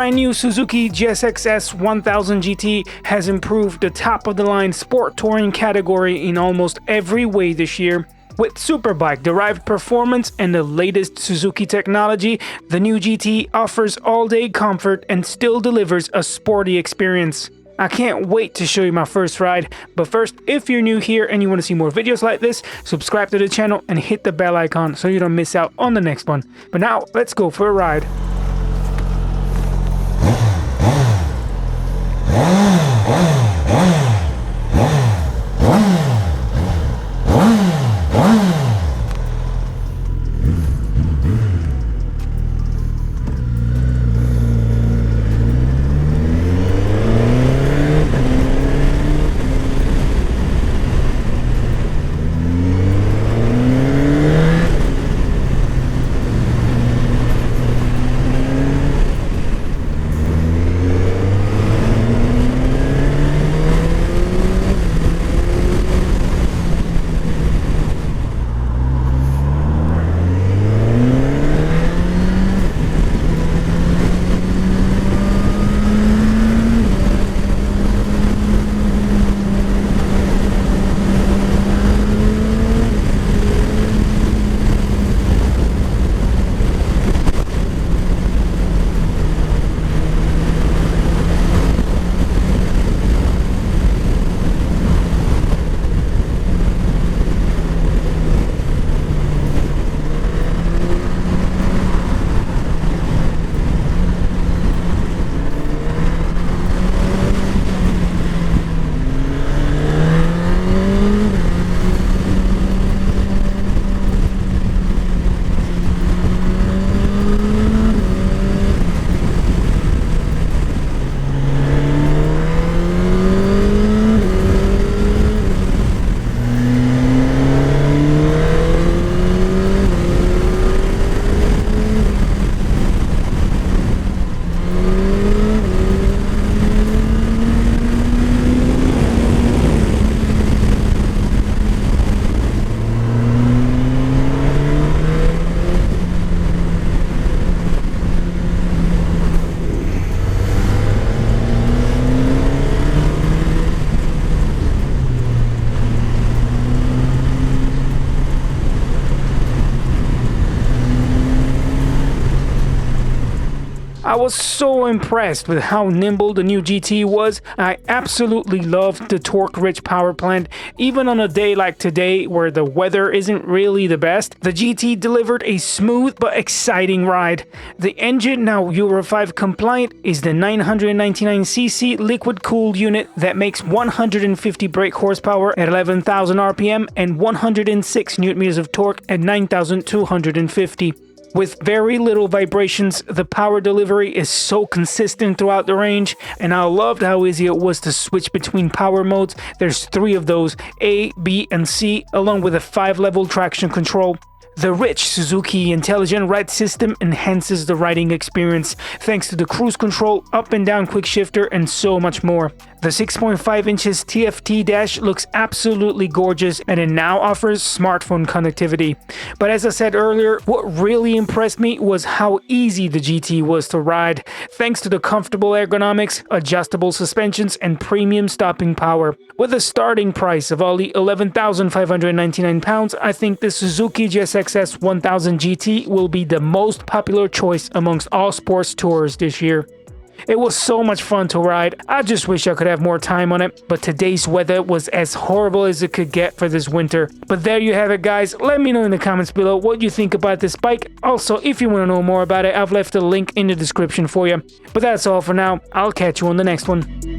brand new Suzuki GSX-S1000 GT has improved the top-of-the-line sport touring category in almost every way this year. With Superbike derived performance and the latest Suzuki technology, the new GT offers all-day comfort and still delivers a sporty experience. I can't wait to show you my first ride, but first, if you're new here and you want to see more videos like this, subscribe to the channel and hit the bell icon so you don't miss out on the next one. But now, let's go for a ride. I was so impressed with how nimble the new GT was. I absolutely loved the torque-rich power plant. Even on a day like today where the weather isn't really the best, the GT delivered a smooth but exciting ride. The engine, now Euro 5 compliant, is the 999cc liquid-cooled unit that makes 150 brake horsepower at 11,000 RPM and 106 Nm of torque at 9,250. With very little vibrations, the power delivery is so consistent throughout the range, and I loved how easy it was to switch between power modes. There's 3 of those, A, B, and C, along with a 5-level traction control. The rich Suzuki Intelligent Ride System enhances the riding experience, thanks to the cruise control, up and down quick shifter, and so much more. The 6.5 inches TFT dash looks absolutely gorgeous, and it now offers smartphone connectivity. But as I said earlier, what really impressed me was how easy the GT was to ride, thanks to the comfortable ergonomics, adjustable suspensions, and premium stopping power. With a starting price of only £11,599, I think the Suzuki GSX-S1000 GT will be the most popular choice amongst all sports tours this year. It was so much fun to ride. I just wish I could have more time on it, but today's weather was as horrible as it could get for this winter. But there you have it, guys. Let me know in the comments below what you think about this bike. Also, if you want to know more about it, I've left a link in the description for you. But that's all for now. I'll catch you on the next one.